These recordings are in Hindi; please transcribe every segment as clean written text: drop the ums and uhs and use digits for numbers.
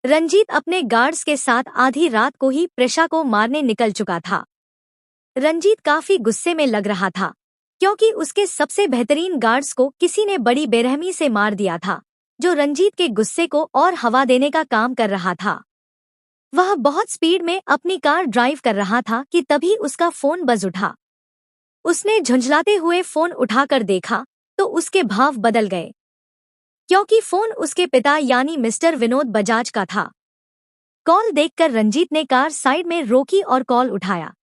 रंजीत अपने गार्ड्स के साथ आधी रात को ही प्रेषा को मारने निकल चुका था। रंजीत काफी गुस्से में लग रहा था क्योंकि उसके सबसे बेहतरीन गार्ड्स को किसी ने बड़ी बेरहमी से मार दिया था, जो रंजीत के गुस्से को और हवा देने का काम कर रहा था। वह बहुत स्पीड में अपनी कार ड्राइव कर रहा था कि तभी उसका फोन बज उठा। उसने झुंझलाते हुए फोन उठाकर देखा तो उसके भाव बदल गए, क्योंकि फोन उसके पिता यानी मिस्टर विनोद बजाज का था। कॉल देखकर रंजीत ने कार साइड में रोकी और कॉल उठाया।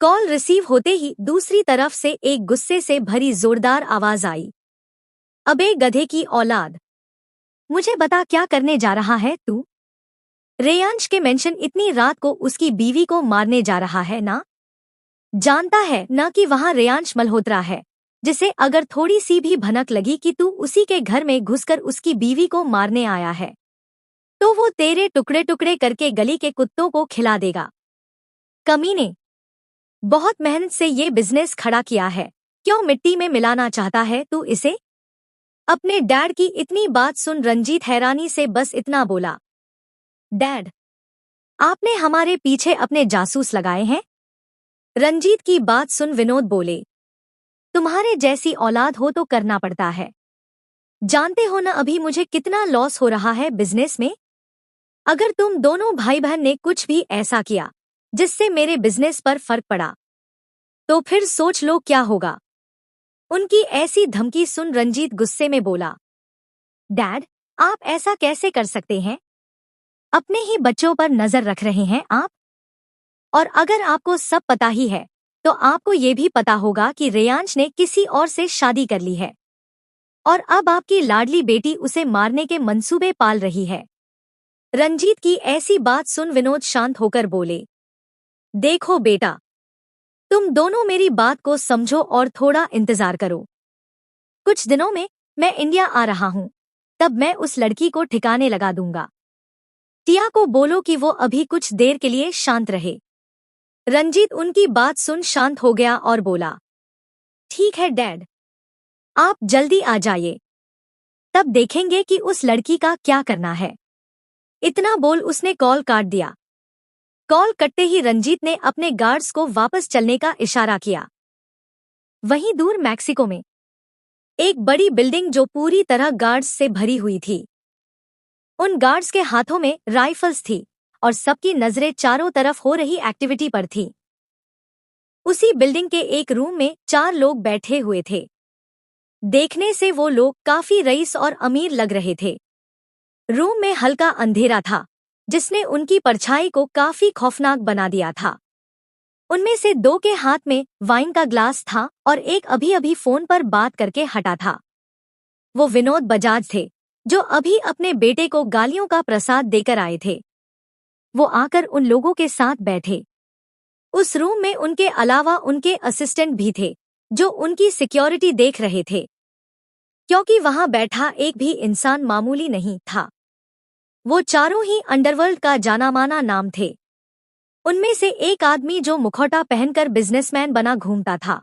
कॉल रिसीव होते ही दूसरी तरफ से एक गुस्से से भरी जोरदार आवाज आई। अबे गधे की औलाद, मुझे बता क्या करने जा रहा है तू? रेयांश के मेंशन इतनी रात को उसकी बीवी को मारने जा रहा है ना? जानता है ना कि वहां रेयांश मल्होत्रा है, जिसे अगर थोड़ी सी भी भनक लगी कि तू उसी के घर में घुसकर उसकी बीवी को मारने आया है तो वो तेरे टुकड़े टुकड़े करके गली के कुत्तों को खिला देगा। कमीने, बहुत मेहनत से ये बिजनेस खड़ा किया है, क्यों मिट्टी में मिलाना चाहता है तू इसे? अपने डैड की इतनी बात सुन रंजीत हैरानी से बस इतना बोला, डैड, आपने हमारे पीछे अपने जासूस लगाए हैं? रंजीत की बात सुन विनोद बोले, तुम्हारे जैसी औलाद हो तो करना पड़ता है। जानते हो ना अभी मुझे कितना लॉस हो रहा है बिजनेस में? अगर तुम दोनों भाई बहन ने कुछ भी ऐसा किया जिससे मेरे बिजनेस पर फर्क पड़ा तो फिर सोच लो क्या होगा। उनकी ऐसी धमकी सुन रंजीत गुस्से में बोला, डैड, आप ऐसा कैसे कर सकते हैं? अपने ही बच्चों पर नजर रख रहे हैं आप। और अगर आपको सब पता ही है तो आपको ये भी पता होगा कि रेयांश ने किसी और से शादी कर ली है और अब आपकी लाडली बेटी उसे मारने के मंसूबे पाल रही है। रंजीत की ऐसी बात सुन विनोद शांत होकर बोले, देखो बेटा, तुम दोनों मेरी बात को समझो और थोड़ा इंतजार करो। कुछ दिनों में मैं इंडिया आ रहा हूँ, तब मैं उस लड़की को ठिकाने लगा दूंगा। टिया को बोलो कि वो अभी कुछ देर के लिए शांत रहे। रंजीत उनकी बात सुन शांत हो गया और बोला, ठीक है डैड, आप जल्दी आ जाइए, तब देखेंगे कि उस लड़की का क्या करना है। इतना बोल उसने कॉल काट दिया। कॉल कटते ही रंजीत ने अपने गार्ड्स को वापस चलने का इशारा किया। वहीं दूर मैक्सिको में एक बड़ी बिल्डिंग जो पूरी तरह गार्ड्स से भरी हुई थी। उन गार्ड्स के हाथों में राइफल्स थी और सबकी नजरें चारों तरफ हो रही एक्टिविटी पर थी। उसी बिल्डिंग के एक रूम में 4 लोग बैठे हुए थे। देखने से वो लोग काफी रईस और अमीर लग रहे थे। रूम में हल्का अंधेरा था, जिसने उनकी परछाई को काफी खौफनाक बना दिया था। उनमें से 2 के हाथ में वाइन का ग्लास था और एक अभी-अभी फोन पर बात करके हटा था। वो विनोद बजाज थे, जो अभी अपने बेटे को गालियों का प्रसाद देकर आए थे। वो आकर उन लोगों के साथ बैठे। उस रूम में उनके अलावा उनके असिस्टेंट भी थे, जो उनकी सिक्योरिटी देख रहे थे, क्योंकि वहां बैठा एक भी इंसान मामूली नहीं था। वो चारों ही अंडरवर्ल्ड का जाना-माना नाम थे। उनमें से एक आदमी जो मुखौटा पहनकर बिजनेसमैन बना घूमता था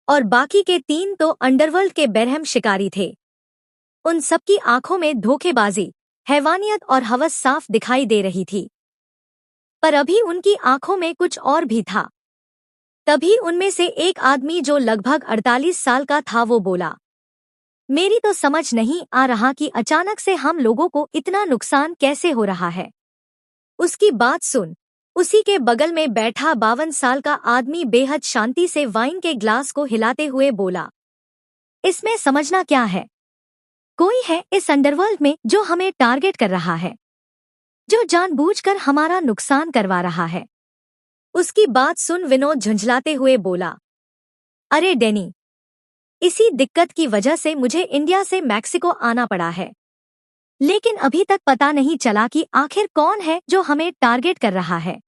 और बाकी के 3 तो अंडरवर्ल्ड के बेरहम शिकारी थे। उन सबकी आंखों में धोखेबाजी, हैवानियत और हवस साफ दिखाई दे रही थी। पर अभी उनकी आंखों में कुछ और भी था। तभी उनमें से एक आदमी जो लगभग 48 साल का था वो बोला, मेरी तो समझ नहीं आ रहा कि अचानक से हम लोगों को इतना नुकसान कैसे हो रहा है। उसकी बात सुन उसी के बगल में बैठा 52 साल का आदमी बेहद शांति से वाइन के ग्लास को हिलाते हुए बोला, इसमें समझना क्या है? कोई है इस अंडरवर्ल्ड में जो हमें टारगेट कर रहा है, जो जानबूझकर हमारा नुकसान करवा रहा है। उसकी बात सुन विनोद झुंझलाते हुए बोला, अरे डैनी, इसी दिक्कत की वजह से मुझे इंडिया से मैक्सिको आना पड़ा है, लेकिन अभी तक पता नहीं चला कि आखिर कौन है जो हमें टारगेट कर रहा है।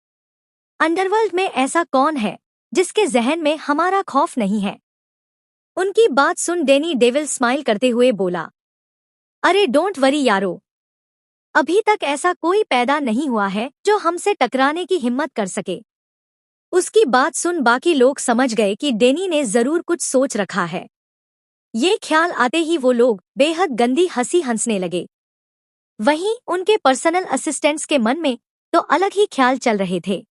अंडरवर्ल्ड में ऐसा कौन है जिसके जहन में हमारा खौफ नहीं है? उनकी बात सुन डैनी डेविल स्माइल करते हुए बोला, अरे डोंट वरी यारो, अभी तक ऐसा कोई पैदा नहीं हुआ है जो हमसे टकराने की हिम्मत कर सके। उसकी बात सुन बाकी लोग समझ गए कि डैनी ने जरूर कुछ सोच रखा है। ये ख्याल आते ही वो लोग बेहद गंदी हंसी हंसने लगे। वहीं उनके पर्सनल असिस्टेंट्स के मन में तो अलग ही ख्याल चल रहे थे।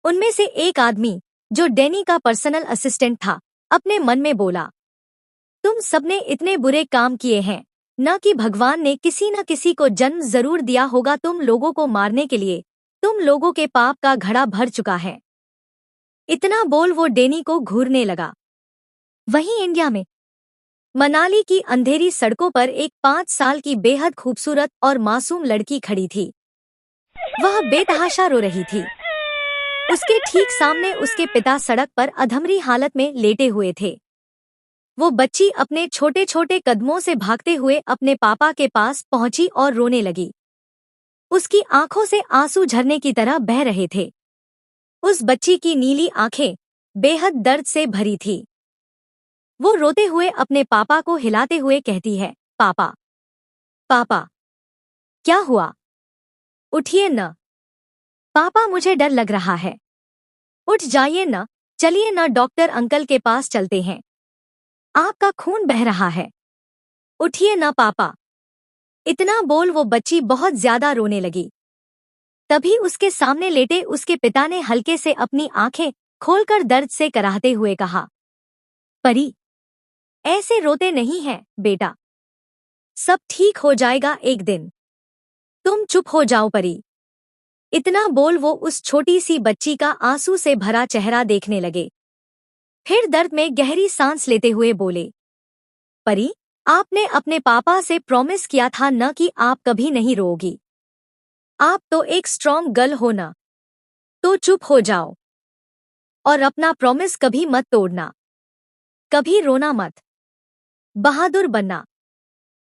उनमें से एक आदमी, जो डैनी का पर्सनल असिस्टेंट था, अपने मन में बोला, तुम सबने इतने बुरे काम किए हैं, न कि भगवान ने किसी न किसी को जन्म जरूर दिया होगा तुम लोगों को मारने के लिए। तुम लोगों के पाप का घड़ा भर चुका है। इतना बोल वो डैनी को घूरने लगा। वहीं इंडिया में मनाली की अंधेरी सड़कों पर एक 5 साल की बेहद खूबसूरत और मासूम लड़की खड़ी थी। वह बेतहाशा रो रही थी। उसके ठीक सामने उसके पिता सड़क पर अधमरी हालत में लेटे हुए थे। वो बच्ची अपने छोटे छोटे कदमों से भागते हुए अपने पापा के पास पहुंची और रोने लगी। उसकी आंखों से आंसू झरने की तरह बह रहे थे। उस बच्ची की नीली आंखें बेहद दर्द से भरी थी। वो रोते हुए अपने पापा को हिलाते हुए कहती है, पापा, पापा, क्या हुआ? उठिए न पापा, मुझे डर लग रहा है। उठ जाइए न, चलिए न, डॉक्टर अंकल के पास चलते हैं। आपका खून बह रहा है। उठिए न पापा। इतना बोल वो बच्ची बहुत ज्यादा रोने लगी। तभी उसके सामने लेटे उसके पिता ने हल्के से अपनी आंखें खोलकर दर्द से कराहते हुए कहा, परी, ऐसे रोते नहीं हैं बेटा, सब ठीक हो जाएगा एक दिन। तुम चुप हो जाओ परी। इतना बोल वो उस छोटी सी बच्ची का आंसू से भरा चेहरा देखने लगे। फिर दर्द में गहरी सांस लेते हुए बोले, परी, आपने अपने पापा से प्रॉमिस किया था न कि आप कभी नहीं रोओगी। आप तो एक स्ट्रॉन्ग गर्ल हो ना, तो चुप हो जाओ और अपना प्रॉमिस कभी मत तोड़ना। कभी रोना मत, बहादुर बनना।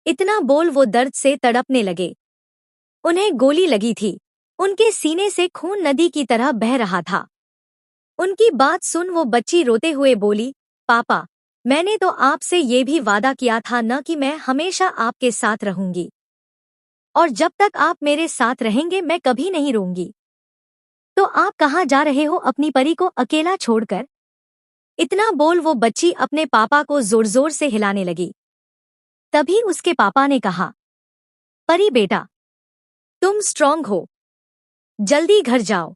इतना बोल वो दर्द से तड़पने लगे। उन्हें गोली लगी थी। उनके सीने से खून नदी की तरह बह रहा था। उनकी बात सुन वो बच्ची रोते हुए बोली, पापा, मैंने तो आपसे ये भी वादा किया था न कि मैं हमेशा आपके साथ रहूंगी, और जब तक आप मेरे साथ रहेंगे मैं कभी नहीं रोऊंगी। तो आप कहाँ जा रहे हो अपनी परी को अकेला छोड़कर? इतना बोल वो बच्ची अपने पापा को जोर जोर से हिलाने लगी। तभी उसके पापा ने कहा, परी बेटा, तुम स्ट्रांग हो, जल्दी घर जाओ।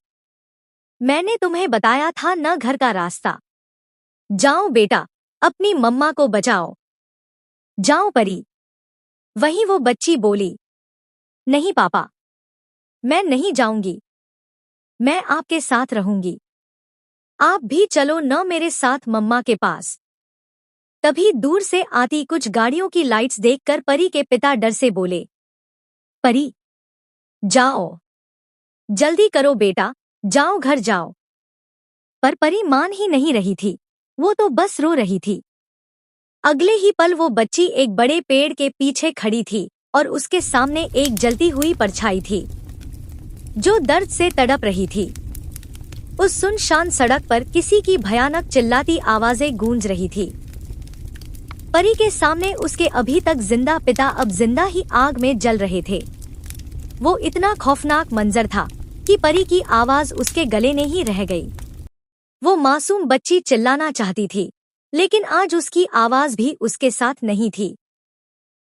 मैंने तुम्हें बताया था न घर का रास्ता। जाओ बेटा, अपनी मम्मा को बचाओ। जाओ परी। वहीं वो बच्ची बोली, नहीं पापा, मैं नहीं जाऊंगी, मैं आपके साथ रहूंगी। आप भी चलो न मेरे साथ मम्मा के पास। तभी दूर से आती कुछ गाड़ियों की लाइट्स देखकर परी के पिता डर से बोले, परी, जाओ, जल्दी करो बेटा, जाओ घर जाओ। पर परी मान ही नहीं रही थी। वो तो बस रो रही थी। अगले ही पल वो बच्ची एक बड़े पेड़ के पीछे खड़ी थी और उसके सामने एक जलती हुई परछाई थी जो दर्द से तड़प रही थी। उस सुनसान सड़क पर किसी की भयानक चिल्लाती आवाजें गूंज रही थी। परी के सामने उसके अभी तक जिंदा पिता अब जिंदा ही आग में जल रहे थे। वो इतना खौफनाक मंजर था कि परी की आवाज उसके गले में ही रह गई। वो मासूम बच्ची चिल्लाना चाहती थी, लेकिन आज उसकी आवाज भी उसके साथ नहीं थी।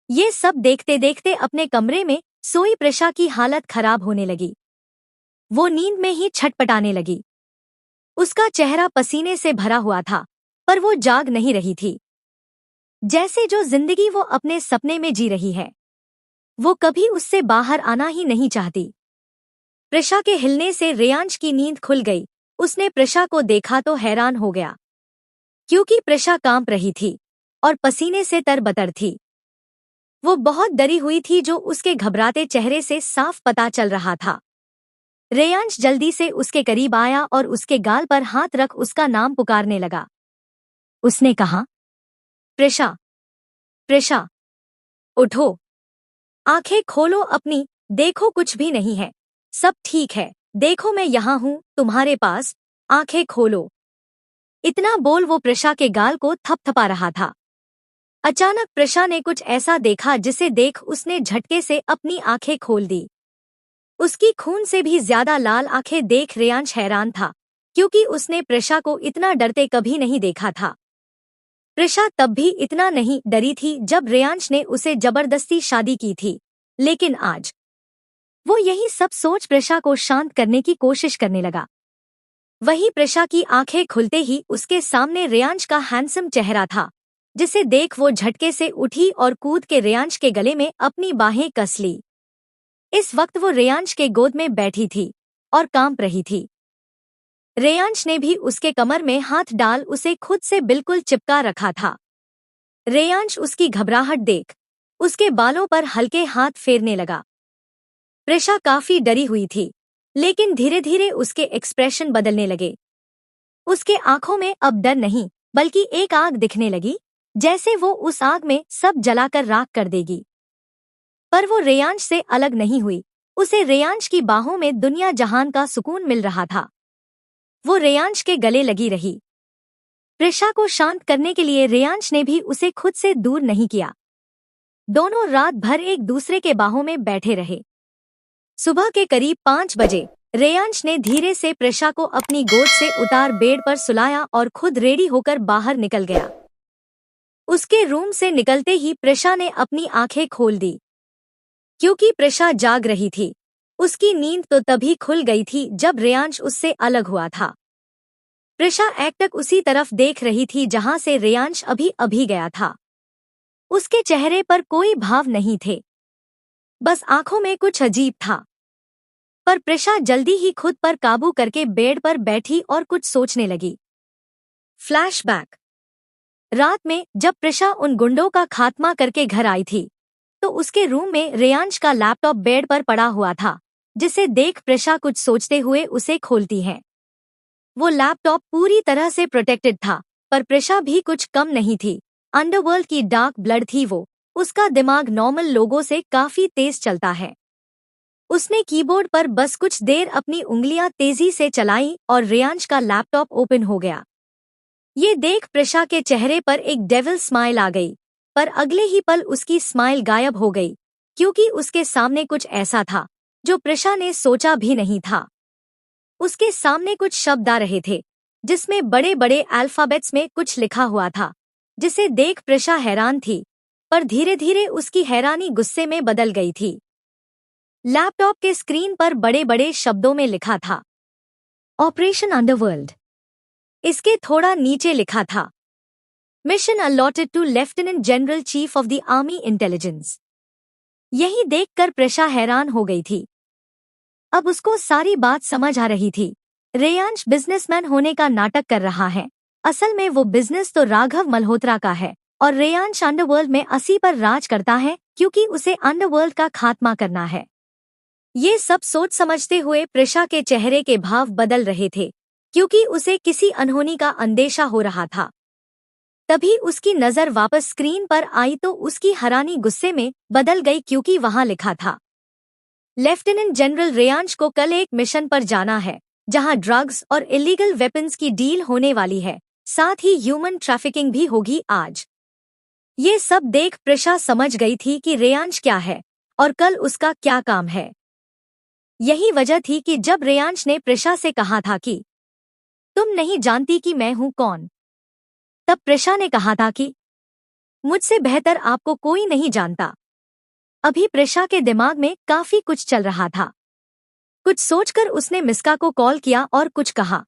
ये सब देखते देखते अपने कमरे में सोई प्रशा की हालत खराब होने लगी। वो नींद में ही छटपटाने लगी। उसका चेहरा पसीने से भरा हुआ था, पर वो जाग नहीं रही थी। जैसे जो जिंदगी वो अपने सपने में जी रही है, वो कभी उससे बाहर आना ही नहीं चाहती। प्रशा के हिलने से रेयांश की नींद खुल गई। उसने प्रशा को देखा तो हैरान हो गया, क्योंकि प्रशा कांप रही थी और पसीने से तरबतर थी। वो बहुत डरी हुई थी, जो उसके घबराते चेहरे से साफ पता चल रहा था। रेयांश जल्दी से उसके करीब आया और उसके गाल पर हाथ रख उसका नाम पुकारने लगा। उसने कहा, प्रशा, प्रशा, उठो, आंखें खोलो अपनी, देखो कुछ भी नहीं है, सब ठीक है, देखो मैं यहाँ हूँ तुम्हारे पास, आंखें खोलो। इतना बोल वो प्रशा के गाल को थपथपा रहा था। अचानक प्रशा ने कुछ ऐसा देखा जिसे देख उसने झटके से अपनी आंखें खोल दी। उसकी खून से भी ज्यादा लाल आंखें देख रेयांश हैरान था, क्योंकि उसने प्रशा को इतना डरते कभी नहीं देखा था। प्रशा तब भी इतना नहीं डरी थी जब रेयांश ने उसे जबरदस्ती शादी की थी, लेकिन आज वो यही सब सोच प्रशा को शांत करने की कोशिश करने लगा। वही प्रशा की आंखें खुलते ही उसके सामने रेयांश का हैंडसम चेहरा था, जिसे देख वो झटके से उठी और कूद के रेयांश के गले में अपनी बाहें कस ली। इस वक्त वो रेयांश के गोद में बैठी थी और कांप रही थी। रेयांश ने भी उसके कमर में हाथ डाल उसे खुद से बिल्कुल चिपका रखा था। रेयांश उसकी घबराहट देख उसके बालों पर हल्के हाथ फेरने लगा। प्रशा काफी डरी हुई थी, लेकिन धीरे धीरे उसके एक्सप्रेशन बदलने लगे। उसके आंखों में अब डर नहीं बल्कि एक आग दिखने लगी, जैसे वो उस आग में सब जलाकर राख कर देगी। पर वो रेयांश से अलग नहीं हुई। उसे रेयांश की बाहों में दुनिया जहान का सुकून मिल रहा था। वो रेयांश के गले लगी रही। प्रशा को शांत करने के लिए रेयांश ने भी उसे खुद से दूर नहीं किया। दोनों रात भर एक दूसरे के बाहों में बैठे रहे। सुबह के करीब 5 बजे रेयांश ने धीरे से प्रशा को अपनी गोद से उतार बेड पर सुलाया और खुद रेडी होकर बाहर निकल गया। उसके रूम से निकलते ही प्रशा ने अपनी आंखें खोल दी। क्योंकि प्रशा जाग रही थी, उसकी नींद तो तभी खुल गई थी जब रेयांश उससे अलग हुआ था। प्रशा एकटक उसी तरफ देख रही थी जहां से रेयांश अभी अभी गया था। उसके चेहरे पर कोई भाव नहीं थे, बस आंखों में कुछ अजीब था। पर प्रशा जल्दी ही खुद पर काबू करके बेड पर बैठी और कुछ सोचने लगी। फ्लैशबैक। रात में जब प्रशा उन गुंडों का खात्मा करके घर आई थी, तो उसके रूम में रेयांश का लैपटॉप बेड पर पड़ा हुआ था, जिसे देख प्रशा कुछ सोचते हुए उसे खोलती है। वो लैपटॉप पूरी तरह से प्रोटेक्टेड था, पर प्रशा भी कुछ कम नहीं थी। अंडरवर्ल्ड की डार्क ब्लड थी वो। उसका दिमाग नॉर्मल लोगों से काफी तेज चलता है। उसने कीबोर्ड पर बस कुछ देर अपनी उंगलियां तेजी से चलाई और रेयांश का लैपटॉप ओपन हो गया। ये देख प्रशा के चेहरे पर एक डेविल स्माइल आ गई, पर अगले ही पल उसकी स्माइल गायब हो गई, क्योंकि उसके सामने कुछ ऐसा था जो प्रशा ने सोचा भी नहीं था। उसके सामने कुछ शब्द आ रहे थे, जिसमें बड़े बड़े अल्फाबेट्स में कुछ लिखा हुआ था, जिसे देख प्रशा हैरान थी, पर धीरे धीरे उसकी हैरानी गुस्से में बदल गई थी। लैपटॉप के स्क्रीन पर बड़े बड़े शब्दों में लिखा था, ऑपरेशन अंडरवर्ल्ड। इसके थोड़ा नीचे लिखा था, mission allotted to lieutenant general chief of the army intelligence. यही देखकर प्रशा हैरान हो गई थी। अब उसको सारी बात समझ आ रही थी। रेयांश बिजनेसमैन होने का नाटक कर रहा है। असल में वो बिजनेस तो राघव मल्होत्रा का है, और रेयांश अंडरवर्ल्ड में 80 पर राज करता है, क्योंकि उसे अंडरवर्ल्ड का खात्मा करना है। ये सब सोच समझते हुए प्रशा के चेहरे के भाव बदल रहे थे, क्योंकि उसे किसी अनहोनी का अंदेशा हो रहा था। तभी उसकी नजर वापस स्क्रीन पर आई तो उसकी हैरानी गुस्से में बदल गई, क्योंकि वहां लिखा था, लेफ्टिनेंट जनरल रेयांश को कल एक मिशन पर जाना है, जहां ड्रग्स और इलीगल वेपन्स की डील होने वाली है, साथ ही ह्यूमन ट्रैफिकिंग भी होगी आज। ये सब देख प्रशा समझ गई थी कि रेयांश क्या है और कल उसका क्या काम है। यही वजह थी कि जब रेयांश ने प्रशा से कहा था कि तुम नहीं जानती कि मैं हूं कौन, तब प्रशा ने कहा था कि मुझसे बेहतर आपको कोई नहीं जानता। अभी प्रशा के दिमाग में काफी कुछ चल रहा था। कुछ सोचकर उसने मिस्का को कॉल किया और कुछ कहा।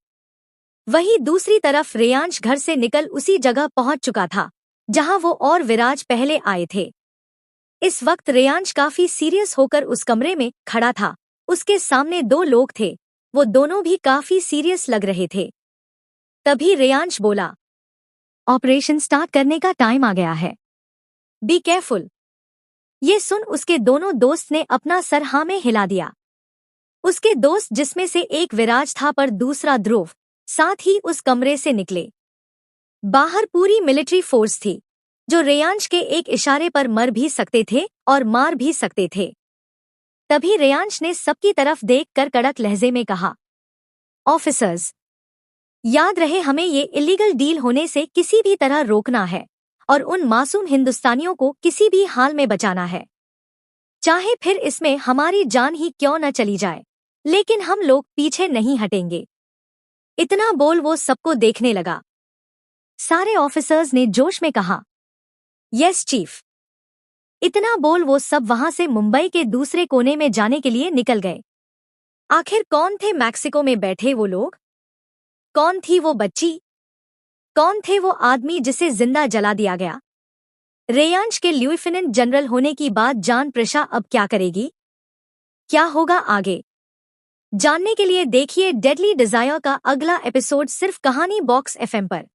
वहीं दूसरी तरफ रेयांश घर से निकल उसी जगह पहुंच चुका था जहां वो और विराज पहले आए थे। इस वक्त रेयांश काफी सीरियस होकर उस कमरे में खड़ा था। उसके सामने 2 लोग थे, वो दोनों भी काफी सीरियस लग रहे थे। तभी रेयांश बोला, ऑपरेशन स्टार्ट करने का टाइम आ गया है, बी केयरफुल। ये सुन उसके दोनों दोस्त ने अपना सर हाँ में हिला दिया। उसके दोस्त, जिसमें से एक विराज था पर दूसरा ध्रुव, साथ ही उस कमरे से निकले। बाहर पूरी मिलिट्री फोर्स थी, जो रेयांश के एक इशारे पर मर भी सकते थे और मार भी सकते थे। तभी रेयांश ने सबकी तरफ देखकर कड़क लहजे में कहा, ऑफिसर्स, याद रहे हमें ये इलीगल डील होने से किसी भी तरह रोकना है और उन मासूम हिंदुस्तानियों को किसी भी हाल में बचाना है, चाहे फिर इसमें हमारी जान ही क्यों न चली जाए, लेकिन हम लोग पीछे नहीं हटेंगे। इतना बोल वो सबको देखने लगा। सारे ऑफिसर्स ने जोश में कहा, यस चीफ। इतना बोल वो सब वहां से मुंबई के दूसरे कोने में जाने के लिए निकल गए। आखिर कौन थे मैक्सिको में बैठे वो लोग? कौन थी वो बच्ची? कौन थे वो आदमी जिसे जिंदा जला दिया गया? रेयांश के लेफ्टिनेंट जनरल होने की बात जान प्रशा अब क्या करेगी? क्या होगा आगे? जानने के लिए देखिए डेडली डिजायर का अगला एपिसोड सिर्फ कहानी बॉक्स एफएम पर।